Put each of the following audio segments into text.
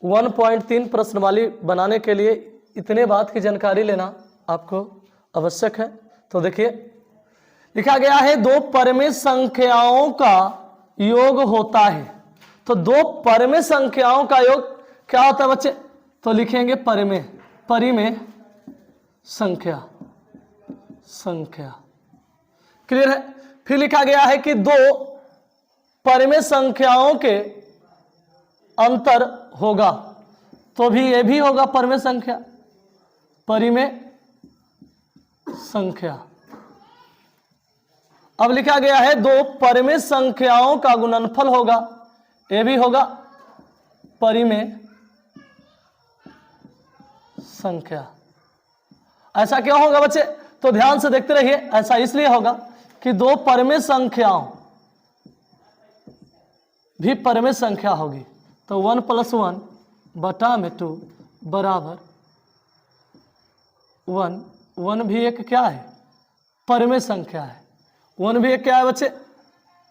1.3 प्रश्नवाली बनाने के लिए इतने बात की जानकारी लेना आपको आवश्यक है। तो देखिए लिखा गया है दो परिमेय संख्याओं का योग होता है। तो दो परिमेय संख्याओं का योग क्या होता है बच्चे? तो लिखेंगे परिमेय, परिमेय संख्या, संख्या। क्लियर है? फिर लिखा गया है कि दो परिमेय संख्याओं के अंतर होगा, तो भी ये भी होगा परिमेय संख्या, परिमेय संख्या। अब लिखा गया है दो परिमेय संख्याओं का गुणनफल होगा, ये भी होगा परिमेय संख्या। ऐसा क्यों होगा बच्चे? तो ध्यान से देखते रहिए। ऐसा इसलिए होगा कि दो परिमेय संख्याओं भी परिमेय संख्या होगी, तो 1 + 1 बटा में 2 बराबर 1। 1 भी एक क्या है? परिमेय संख्या है। 1 भी एक क्या है बच्चे?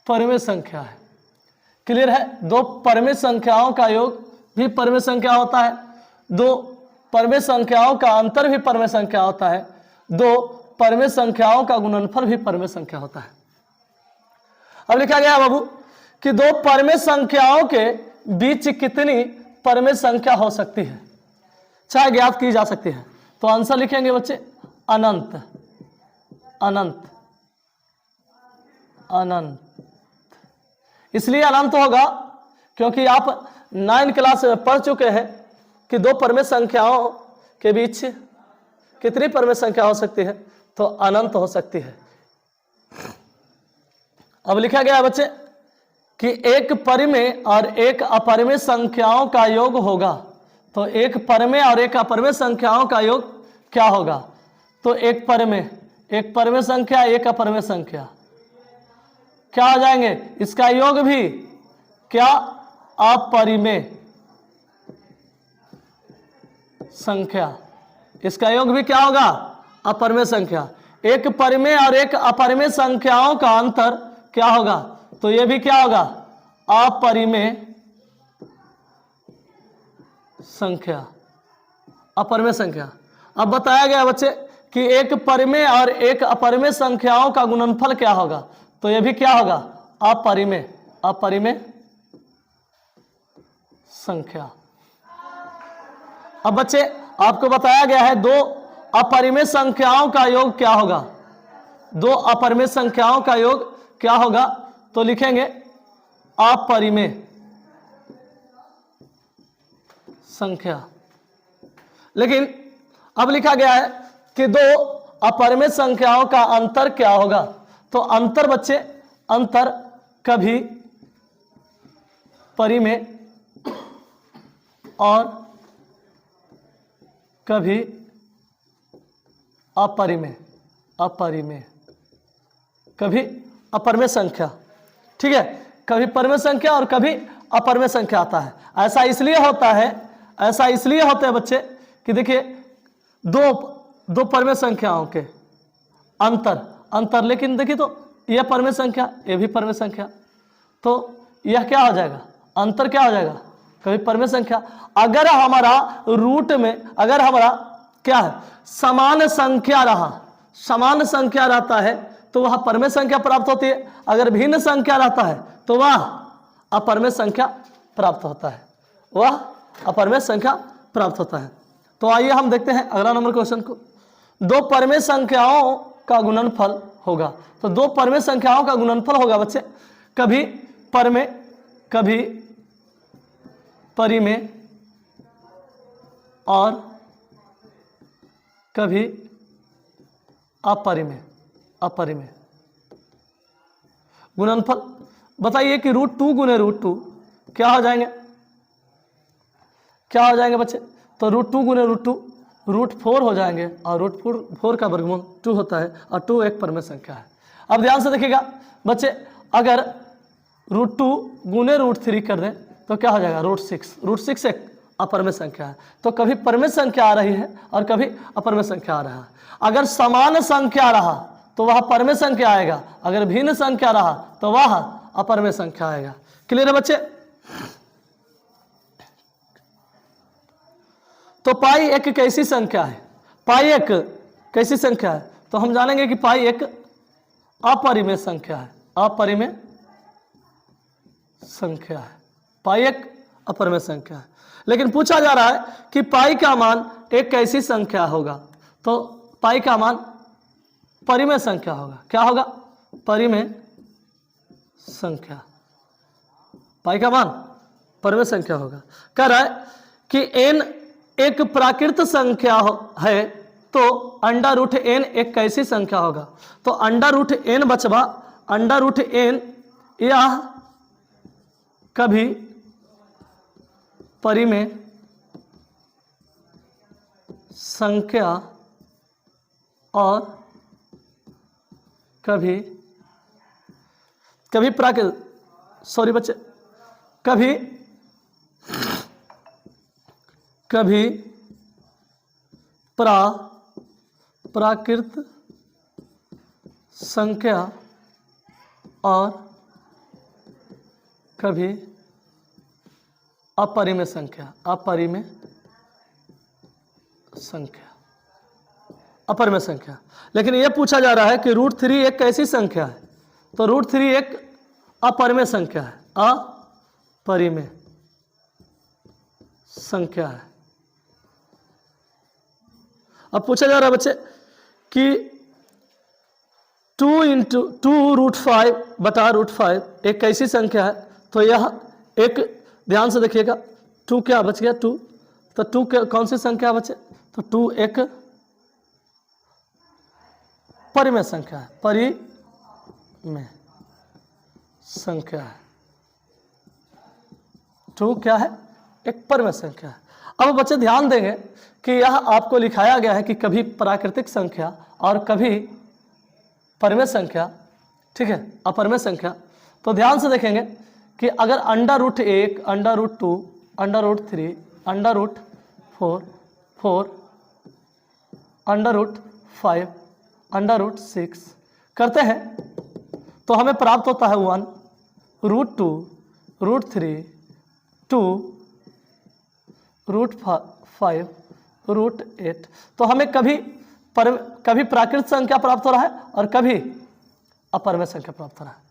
परिमेय संख्या है। क्लियर है? दो परिमेय संख्याओं का योग भी परिमेय संख्या होता है, दो परिमेय संख्याओं का अंतर भी परिमेय संख्या होता है, दो परिमेय संख्याओं का गुणनफल भी परिमेय संख्या होता है। अब लिखा गया बाबू कि दो परिमेय संख्याओं के बीच कितनी परिमेय संख्या हो सकती है, चाहे ज्ञात की जा सकती है। तो आंसर लिखेंगे बच्चे अनंत, अनंत, अनंत। इसलिए अनंत होगा क्योंकि आप 9 क्लास में पढ़ चुके हैं कि दो परिमेय संख्याओं के बीच कितनी परिमेय संख्या हो सकती है, तो अनंत हो सकती है। अब लिखा गया है बच्चे कि एक परिमेय और एक अपरिमेय संख्याओं का योग होगा, तो एक परिमेय और एक अपरिमेय संख्याओं का योग क्या होगा? तो एक परिमेय संख्या, एक अपरिमेय संख्या क्या हो जाएंगे? इसका योग भी क्या? अपरिमेय संख्या। इसका योग भी क्या होगा? अपरिमेय संख्या। एक परिमेय और एक अपरिमेय संख्याओं का अंतर क्या होगा? तो यह भी क्या होगा? अपरिमेय संख्या, अपरिमेय संख्या। अब बताया गया बच्चे कि एक परिमेय और एक अपरिमेय संख्याओं का गुणनफल क्या होगा, तो यह भी क्या होगा? अपरिमेय, अपरिमेय संख्या। अब बच्चे आपको बताया गया है दो अपरिमेय संख्याओं का योग क्या होगा, दो अपरिमेय संख्याओं का योग क्या होगा? तो लिखेंगे अपरिमेय संख्या। लेकिन अब लिखा गया है कि दो अपरिमेय संख्याओं का अंतर क्या होगा। तो अंतर बच्चे, अंतर कभी परिमेय और कभी अपरिमेय, अपरिमेय, कभी अपरिमेय संख्या। ठीक है, कभी परिमेय संख्या और कभी अपरिमेय संख्या आता है। ऐसा इसलिए होता है, ऐसा इसलिए होता है बच्चे कि देखिए दो परिमेय संख्याओं के अंतर, लेकिन देखिए तो यह परिमेय संख्या, यह भी परिमेय संख्या, तो यह क्या हो जाएगा? अंतर क्या हो जाएगा? कभी परिमेय संख्या। अगर हमारा रूट में, अगर हमारा क्या है, समान संख्या रहा, समान संख्या रहता है तो वह परिमेय संख्या प्राप्त होती है। अगर भिन्न संख्या रहता है तो वह अपरिमेय संख्या प्राप्त होता है, वह अपरिमेय संख्या प्राप्त होता है। तो आइए हम देखते हैं अगला नंबर क्वेश्चन को। दो परिमेय संख्याओं का गुणनफल होगा। तो दो परिमेय संख्याओं का गुणनफल होगा बच्चे, कभी परिमेय, कभी परिमेय और कभी अपरिमेय, अपरिमेय। गुणनफल बताइए कि √2 गुने √2 क्या हो जाएंगे, क्या हो जाएंगे बच्चे? तो √2 गुने √2 √4 हो जाएंगे, और √4 का वर्गमूल 2 होता है, और 2 एक परिमेय संख्या है। अब ध्यान से देखिएगा बच्चे, अगर √2 गुने √3 कर दें तो क्या हो जाएगा? √6। √6 एक अपरिमेय संख्या है। तो कभी परिमेय संख्या आ रही है और कभी अपरिमेय संख्या आ रहा है। अगर समान संख्या रहा तो वह परिमेय संख्या आएगा, अगर भिन्न संख्या रहा तो वह अपरिमेय संख्या आएगा। क्लियर है बच्चे? तो पाई एक कैसी संख्या है? पाई एक कैसी संख्या है? तो हम जानेंगे कि पाई एक अपरिमेय संख्या है। अपरिमेय संख्या है, पाई एक अपरिमेय संख्या है। लेकिन पूछा जा रहा है कि पाई का मान एक कैसी संख्या होगा? तो पाई का मान परिमेय संख्या होगा। क्या होगा? परिमेय संख्या। पाई का मान परिमेय संख्या होगा। कह रहा है कि n एक प्राकृत संख्या है तो अंडर रूट n एक कैसी संख्या होगा? तो अंडर रूट n बचवा, अंडर रूट n यह कभी परिमेय संख्या और कभी प्राकृत, सॉरी बच्चे, कभी प्राकृत संख्या और कभी अपरिमेय संख्या। अपरिमेय संख्या, अपरिमेय संख्या। लेकिन यह पूछा जा रहा है कि √3 एक कैसी संख्या है? तो √3 एक अपरिमेय संख्या है। अपरिमेय संख्या है। अब पूछा जा रहा है बच्चे कि 2 √5 बटा √5 एक कैसी संख्या है? तो यह एक, ध्यान से देखिएगा, 2 क्या बच गया? 2, तो 2 कौन सी संख्या बचे? तो 2 एक परिमेय संख्या है। परिमेय संख्या है। 2 क्या है? एक परिमेय संख्या है। अब बच्चे ध्यान देंगे कि यह आपको लिखाया गया है कि कभी प्राकृतिक संख्या और कभी परिमेय संख्या, ठीक है, अपरिमेय संख्या। तो ध्यान से देखेंगे कि अगर under root 1, under root 2, under root 3, under root 4, under root 5, under root 6 करते हैं तो हमें प्राप्त होता है 1, √2, √3, 2, √5, √8। तो हमें कभी प्राकृत संख्या प्राप्त हो रहा है और कभी अपरिमेय संख्या प्राप्त हो रहा है।